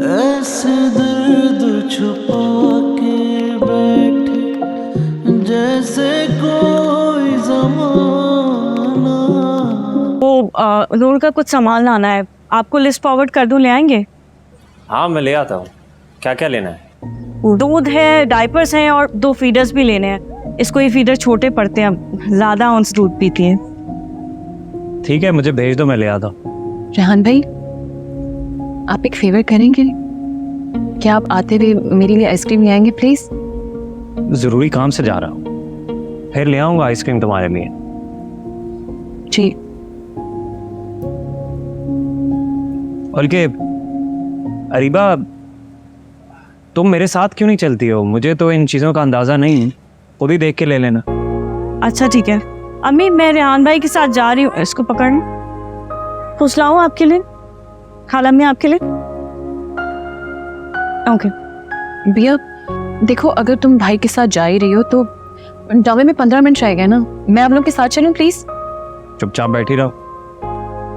ऐसे दर्द छुपा के बैठे जैसे कोई जमाना। वो नूर का कुछ सामान लाना है, आपको लिस्ट फॉरवर्ड कर दूं, ले आएंगे? हाँ मैं ले आता हूँ। क्या क्या लेना है? दूध है, डायपर्स हैं और 2 फीडर्स भी लेने हैं। इसको ये फीडर छोटे पड़ते हैं, ज़्यादा ऑन्स दूध पीती हैं। ठीक है, मुझे भेज दो, मैं ले आता हूँ। रेहान भाई, आप एक फेवर करेंगे? क्या आप आते हुए मेरे लिए आइसक्रीम ले आएंगे प्लीज? ज़रूरी काम से जा रहा हूँ, फिर ले आऊँगा आइसक्रीम तुम्हारे लिए। जी। बल्कि अरीबा, तुम मेरे साथ क्यों नहीं चलती हो? मुझे तो इन चीज़ों का अंदाज़ा नहीं, खुद ही देख के ले लेना। अच्छा ठीक है अम्मी, मैं रेहान भाई के साथ जा रही हूँ। इसको पकड़ना, कुछ लाऊं आपके लिए? खाला मैं आपके लिए? ओके। भैया देखो, अगर तुम भाई के साथ जा ही रही हो तो ढाबे में 15 मिनट रहेगा ना, मैं आप लोग के साथ चलूं प्लीज? चुपचाप बैठी रहो,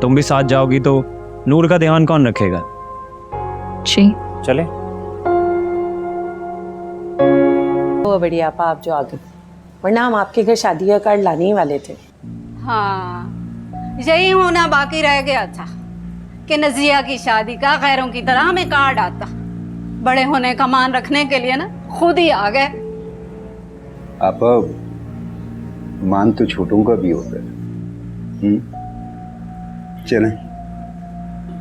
तुम भी साथ जाओगी तो नूर का ध्यान कौन रखेगा? जी चले। वो बढ़िया आपा, आप जो आ गए, वरना हम आपके घर शादी का कार्ड लाने ही वाले थे। हाँ, यही होना बाकी रह गया था कि नजिया की शादी का गैरों की तरह हमें कार्ड आता। बड़े होने का मान रखने के लिए ना खुद ही आ गए। आप मान तो छोटों का भी होता है। चलें,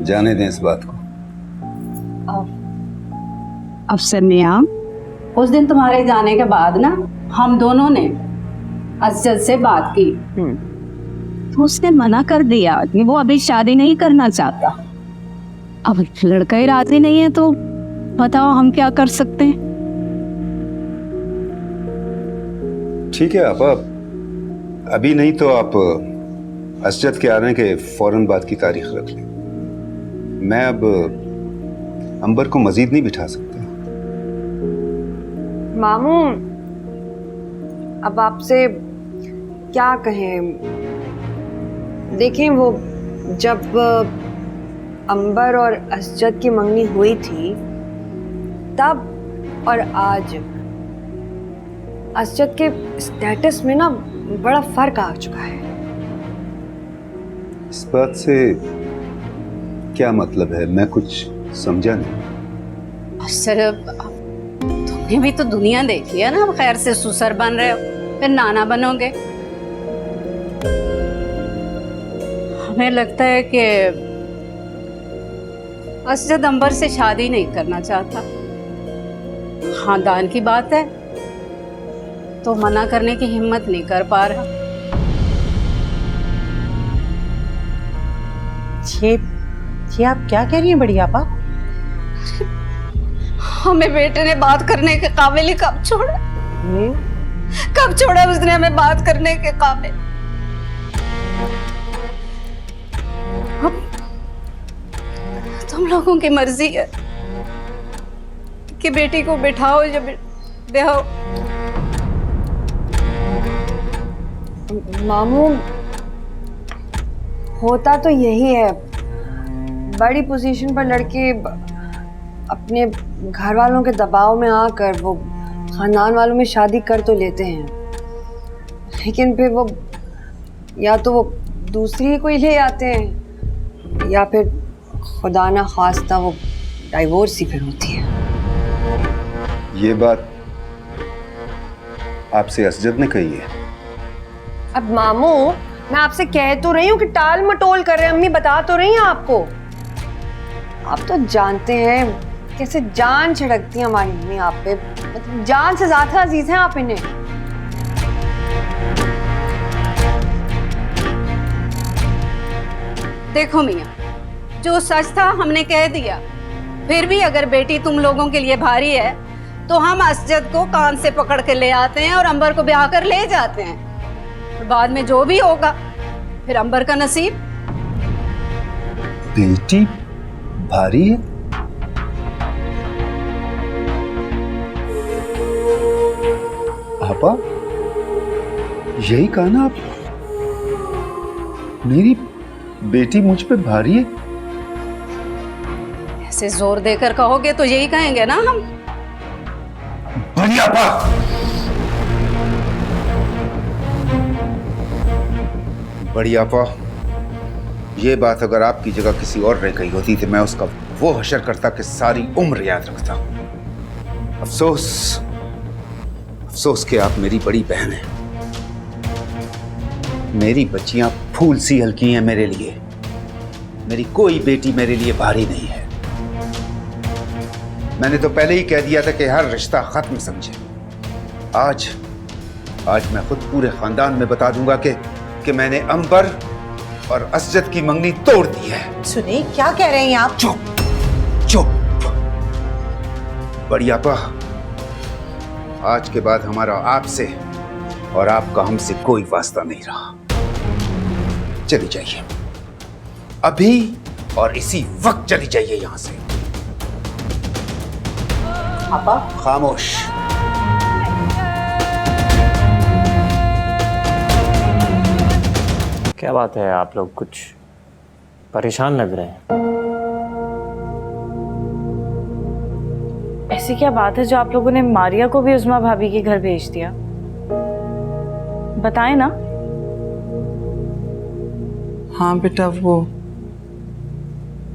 जाने दें इस बात को। अफसर नियाम, उस दिन तुम्हारे जाने के बाद ना हम दोनों ने असजद से बात की तो उसने मना कर दिया कि वो अभी शादी नहीं करना चाहता। अब लड़का ही राजी नहीं है तो बताओ हम क्या कर सकते हैं? ठीक है आप अभी नहीं तो आप असजद के आने के फौरन बाद की तारीख रख लें। मैं अब अंबर को मजीद नहीं बिठा सकता। मामू, अब आपसे क्या कहें। देखें, वो जब अंबर और असजद की मंगनी हुई थी तब और आज असजद के स्टेटस में ना बड़ा फर्क आ चुका है। इस बात से क्या मतलब है? मैं कुछ समझा नहीं। सर, तुमने भी तो दुनिया देखी है ना, खैर से सुसर बन रहे हो फिर नाना बनोगे। हमें लगता है कि असजद अंबर से शादी नहीं करना चाहता। खानदान की बात है तो मना करने की हिम्मत नहीं कर पा रहा। ये आप क्या कह रही हैं बड़ी आपा? हमें बेटे ने बात करने के काबिल ही कब छोड़ा? कब छोड़ा उसने हमें बात करने के काबिल? अब तुम लोगों की मर्जी है कि बेटी को बिठाओ या ब्याहो। मामू, होता तो यही है, बड़ी पोजीशन पर लड़के अपने घर वालों के दबाव में आकर वो खानदान वालों में शादी कर तो लेते हैं, लेकिन फिर वो या तो वो दूसरी ही कोई ले आते हैं या फिर खुदा ना खास्ता वो डाइवोर्स ही फिर होती है। ये बात आपसे असजद ने कही है? अब मामू, मैं आपसे कह तो रही हूँ कि टाल मटोल कर रहे हैं। अम्मी बता तो रही हैं आपको। आप तो जानते हैं कैसे जान छिड़कती हैं हमारी अम्मी आप पे, मतलब जान से ज्यादा अजीज हैं आप इन्हें। देखो मियाँ, जो सच था हमने कह दिया। फिर भी अगर बेटी तुम लोगों के लिए भारी है तो हम असजद को कान से पकड़ के ले आते हैं और अंबर को ब्याह कर ले जाते हैं। और बाद में जो भी होगा फिर अंबर का नसीब। बेटी भारी है? आपा, यही कहा ना आप, मेरी बेटी मुझ पे भारी है? ऐसे जोर देकर कहोगे तो यही कहेंगे ना हम। बड़ी आपा, बड़ी आपा, ये बात अगर आपकी जगह किसी और ने कही होती तो मैं उसका वो हशर करता कि सारी उम्र याद रखता। अफसोस, अफसोस कि आप मेरी बड़ी बहन हैं। मेरी बच्चियां फूल सी हल्की हैं मेरे लिए। मेरी कोई बेटी मेरे लिए भारी नहीं है। मैंने तो पहले ही कह दिया था कि हर रिश्ता खत्म समझे। आज मैं खुद पूरे खानदान में बता दूंगा कि मैंने अंबर और असजद की मंगनी तोड़ दी है। सुनिए, क्या कह रहे हैं आप? चुप चुप। बड़ी आपा, आज के बाद हमारा आपसे और आपका हमसे कोई वास्ता नहीं रहा। चली जाइए, अभी और इसी वक्त चली जाइए यहां से। आपा, खामोश। क्या बात है, आप लोग कुछ परेशान लग रहे हैं। ऐसी क्या बात है जो आप लोगों ने मारिया को भी उज़मा भाभी के घर भेज दिया? बताएं ना। हाँ बेटा, वो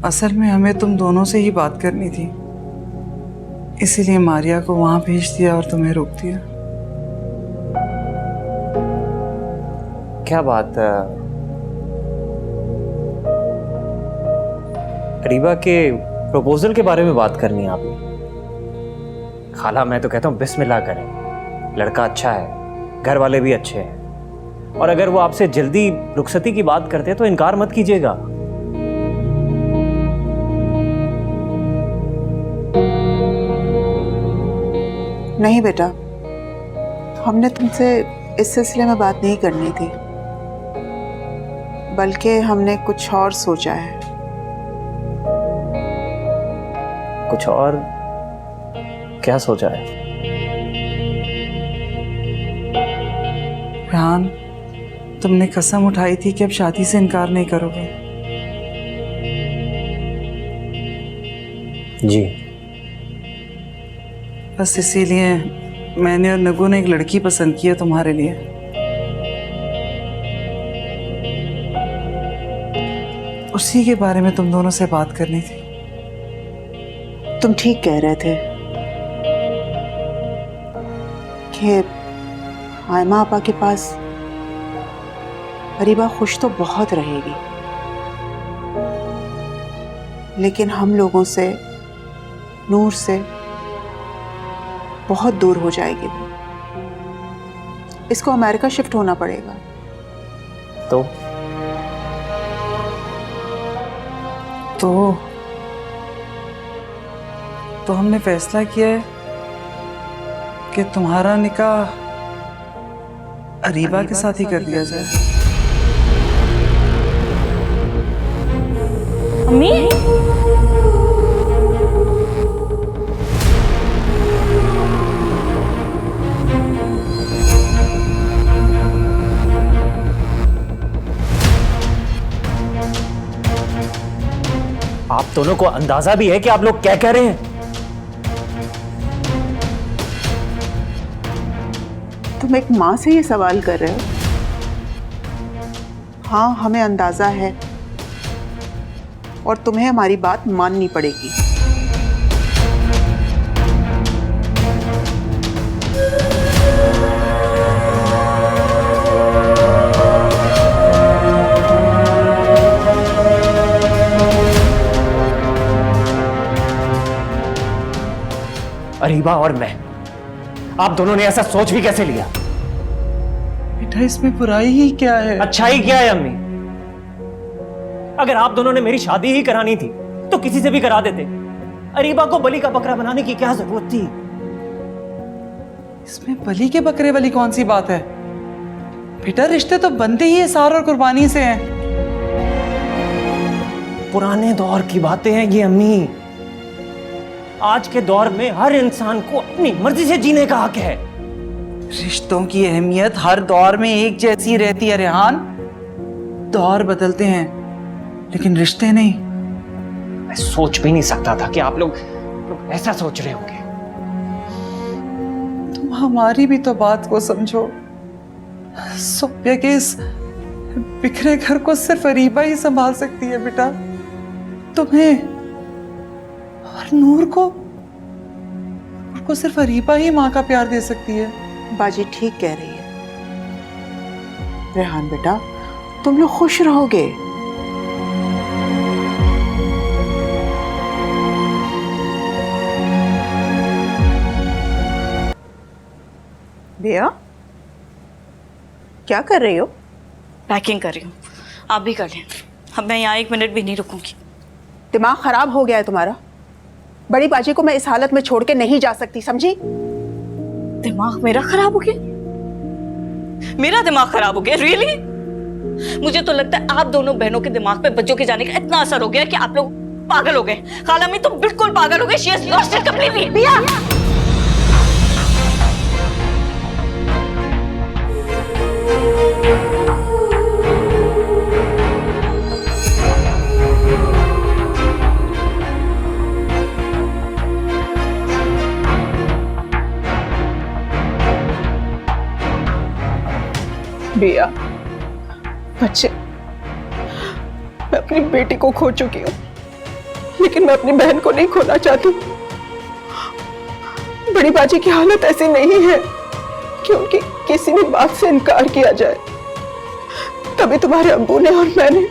असल में हमें तुम दोनों से ही बात करनी थी, इसीलिए मारिया को वहां भेज दिया और तुम्हें रोक दिया। क्या बात है? अरीबा के प्रपोजल के बारे में बात करनी है आपने। खाला, मैं तो कहता हूँ बिस्मिल्लाह करें। लड़का अच्छा है, घर वाले भी अच्छे हैं, और अगर वो आपसे जल्दी रुखसती की बात करते हैं तो इनकार मत कीजिएगा। नहीं बेटा, हमने तुमसे इस सिलसिले में बात नहीं करनी थी, बल्कि हमने कुछ और सोचा है। कुछ और? क्या सोचा है? रेहान, तुमने कसम उठाई थी कि अब शादी से इनकार नहीं करोगे। जी। बस इसीलिए मैंने और नगू ने एक लड़की पसंद की है तुम्हारे लिए। उसी के बारे में तुम दोनों से बात करनी थी। तुम ठीक कह रहे थे कि आयमा आपा के पास अरीबा खुश तो बहुत रहेगी, लेकिन हम लोगों से, नूर से बहुत दूर हो जाएगी। इसको अमेरिका शिफ्ट होना पड़ेगा। तो हमने फैसला किया है कि तुम्हारा निकाह अरीबा के साथ ही कर दिया जाए। अम्मी, आप दोनों को अंदाजा भी है कि आप लोग क्या कह रहे हैं? तुम एक माँ से ये सवाल कर रहे हो? हाँ, हमें अंदाजा है और तुम्हें हमारी बात माननी पड़ेगी। अरीबा और मैं, आप दोनों ने ऐसा सोच भी कैसे लिया? बेटा, इसमें बुराई ही क्या है? अच्छाई क्या है अम्मी? अगर आप दोनों ने मेरी शादी ही करानी थी तो किसी से भी करा देते। अरीबा को बलि का बकरा बनाने की क्या जरूरत थी? इसमें बलि के बकरे वाली कौन सी बात है? बेटा, रिश्ते तो बनते ही इसार और कुर्बानी से हैं। पुराने दौर की बातें हैं ये अम्मी। आज के दौर में हर इंसान को अपनी मर्जी से जीने का हक है। रिश्तों की अहमियत हर दौर में एक जैसी रहती है रेहान। दौर बदलते हैं लेकिन रिश्ते नहीं। मैं सोच भी नहीं सकता था कि आप लोग ऐसा सोच रहे होंगे। तुम हमारी भी तो बात को समझो। सोफिया के इस बिखरे घर को सिर्फ अरीबा ही संभाल सकती है बेटा। तुम्हें और नूर को सिर्फ अरीबा ही माँ का प्यार दे सकती है। बाजी ठीक कह रही है। रेहान बेटा, तुम लोग खुश रहोगे। भैया क्या कर रही हो? पैकिंग कर रही हूँ, आप भी कर लें। अब मैं यहाँ 1 मिनट भी नहीं रुकूंगी। दिमाग खराब हो गया है तुम्हारा। बड़ी बाजी को मैं इस हालत में छोड़ के नहीं जा सकती, समझी? दिमाग मेरा खराब हो गया? मेरा दिमाग खराब हो गया? रियली? मुझे तो लगता है आप दोनों बहनों के दिमाग पे बच्चों के जाने का इतना असर हो गया कि आप लोग पागल हो गए। खाला मी तो बिल्कुल पागल हो गई। She has lost it completely. भैया भैया बच्चे, मैं अपनी बेटी को खो चुकी हूँ, लेकिन मैं अपनी बहन को नहीं खोना चाहती। बड़ी बाजी की हालत ऐसी नहीं है कि उनकी किसी भी बात से इनकार किया जाए। तभी तुम्हारे अब्बू ने और मैंने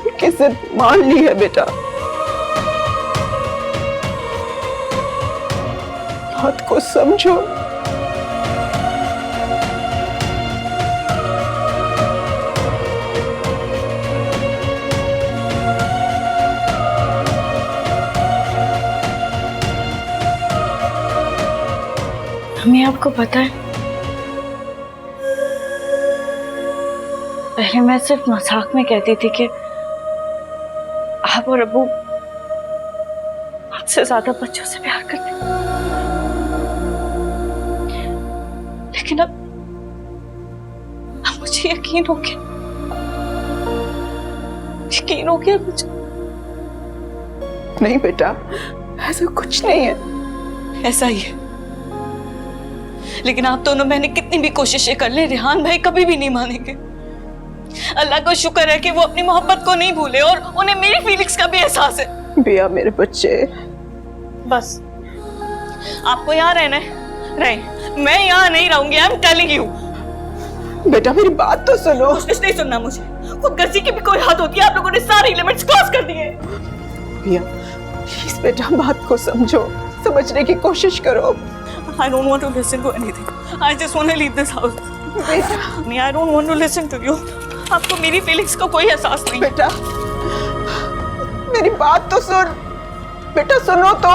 उनकी जिद मान ली है बेटा। बात को समझो। हमें आपको पता है, पहले मैं सिर्फ मजाक में कहती थी कि आप और अब्बू आपसे ज्यादा बच्चों से प्यार करते हैं, लेकिन अब मुझे यकीन हो गया मुझे। नहीं बेटा, ऐसा कुछ नहीं है। ऐसा ही है, लेकिन आप दोनों मैंने कितनी भी कोशिशें कर ले, रेहान भाई कभी भी नहीं मानेंगे। अल्लाह को शुक्र है कि वो अपनी मोहब्बत को नहीं भूले और उन्हें मेरी फीलिंग्स का भी एहसास है। बिया मेरे बच्चे, बस आपको यहाँ रहना है, रहे। मैं यहाँ नहीं रहूंगी। I am telling you. बेटा मेरी बात तो सुनो। कुछ नहीं सुनना मुझे। खुदगर्जी की भी कोई हद होती है? आप लोगों ने सारे लिमिट्स क्रॉस कर दिए। बिया प्लीज बेटा, बात को समझो, समझने की कोशिश करो। I don't want to listen to anything. I just want to leave this house. बेटा, नहीं, I don't want to listen to you. आपको मेरी फीलिंग्स का कोई एहसास नहीं। बेटा मेरी बात तो सुन। बेटा सुनो तो।